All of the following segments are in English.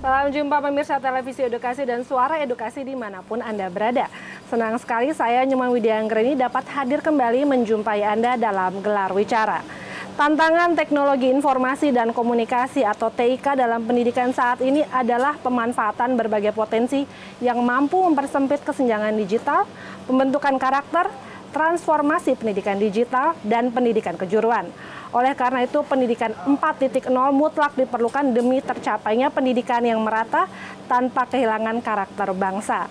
Salam jumpa pemirsa televisi edukasi dan suara edukasi dimanapun Anda berada. Senang sekali saya Nyoman Widianggreni dapat hadir kembali menjumpai Anda dalam Gelar Wicara. Tantangan teknologi informasi dan komunikasi atau TIK dalam pendidikan saat ini adalah pemanfaatan berbagai potensi yang mampu mempersempit kesenjangan digital, pembentukan karakter, transformasi pendidikan digital, dan pendidikan kejuruan. Oleh karena itu, pendidikan 4.0 mutlak diperlukan demi tercapainya pendidikan yang merata tanpa kehilangan karakter bangsa.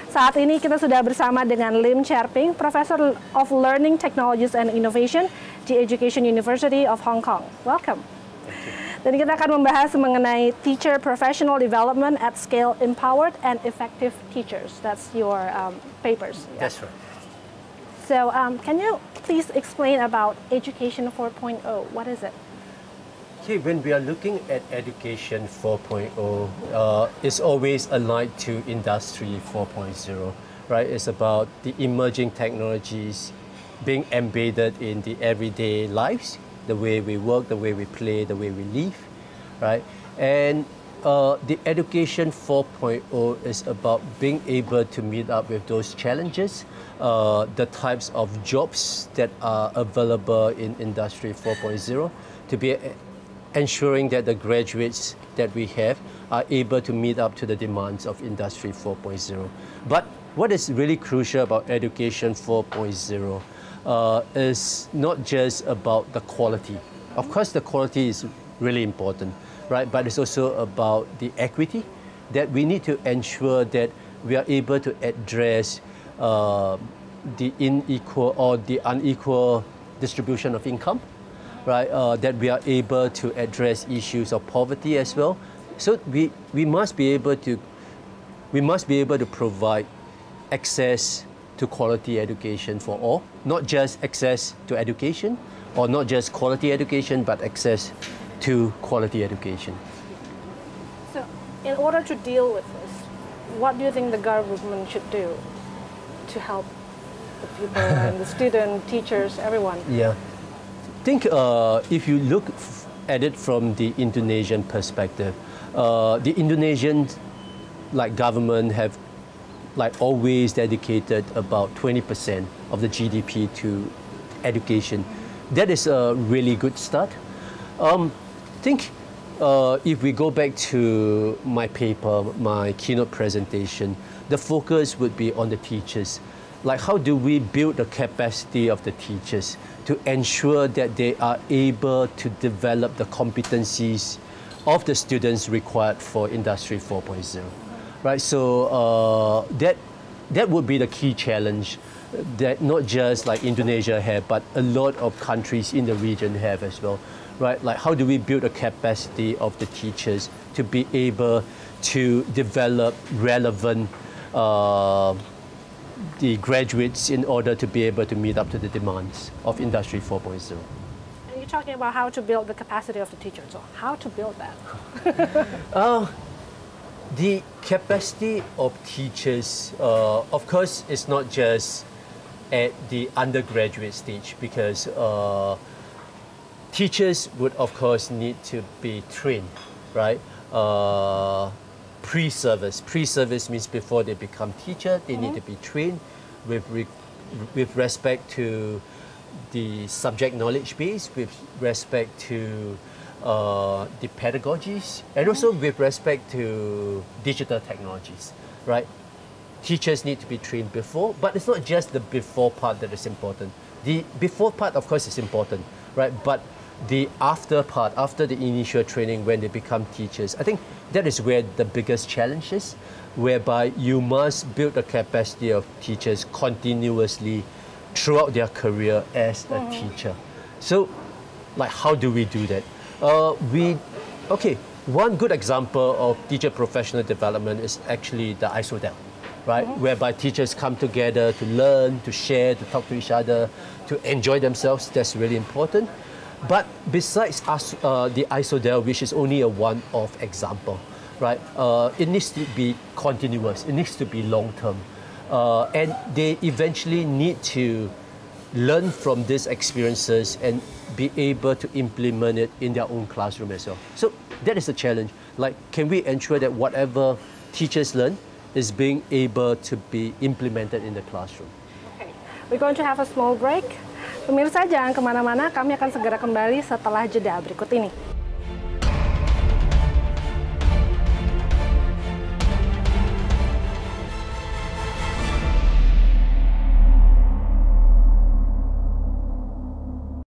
Saat ini kita sudah bersama dengan Lim Cher, Professor of Learning Technologies and Innovation di Education University of Hong Kong. Welcome. Dan kita akan membahas mengenai Teacher Professional Development at Scale Empowered and Effective Teachers. That's your papers. That's right. So can you please explain about Education 4.0? What is it? Okay, when we are looking at Education 4.0, it's always aligned to Industry 4.0, right? It's about the emerging technologies being embedded in the everyday lives, the way we work, the way we play, the way we live, right? And the Education 4.0 is about being able to meet up with those challenges, the types of jobs that are available in Industry 4.0, to be ensuring that the graduates that we have are able to meet up to the demands of Industry 4.0. But what is really crucial about Education 4.0 is not just about the quality. Of course, the quality is really important, right? But it's also about the equity, that we need to ensure that we are able to address the unequal or the unequal distribution of income, right? That we are able to address issues of poverty as well. So we must be able to provide access to quality education for all, not just access to education, or not just quality education, but access to quality education. So, in order to deal with this, what do you think the government should do to help the people and the student, teachers, everyone? Yeah, I think if you look at it from the Indonesian perspective, the Indonesian government have always dedicated about 20% of the GDP to education. That is a really good start. I think if we go back to my paper, my keynote presentation, the focus would be on the teachers. Like, how do we build the capacity of the teachers to ensure that they are able to develop the competencies of the students required for Industry 4.0, right? So that would be the key challenge that not just like Indonesia have, but a lot of countries in the region have as well, right? Like, how do we build a capacity of the teachers to be able to develop relevant the graduates in order to be able to meet up to the demands of Industry 4.0. And you're talking about how to build the capacity of the teachers. So how to build that? The capacity of teachers, of course, is not just at the undergraduate stage, because teachers would, of course, need to be trained, right? Pre-service. Pre-service means before they become teacher, they need to be trained with respect to the subject knowledge base, with respect to the pedagogies, and also with respect to digital technologies, right? Teachers need to be trained before, but it's not just the before part that is important. The before part, of course, is important, right? But the after part, after the initial training, when they become teachers, I think that is where the biggest challenge is, whereby you must build the capacity of teachers continuously throughout their career as a teacher. So, like, how do we do that? One good example of teacher professional development is actually the ISODEL, right? Whereby teachers come together to learn, to share, to talk to each other, to enjoy themselves. That's really important. But besides the ISODEL, which is only a one-off example, right? It needs to be continuous. It needs to be long-term. And they eventually need to learn from these experiences and be able to implement it in their own classroom as well. So that is a challenge. Like, can we ensure that whatever teachers learn is being able to be implemented in the classroom? Okay. We're going to have a small break. Pemirsa, jangan kemana-mana, kami akan segera kembali setelah jeda berikut ini.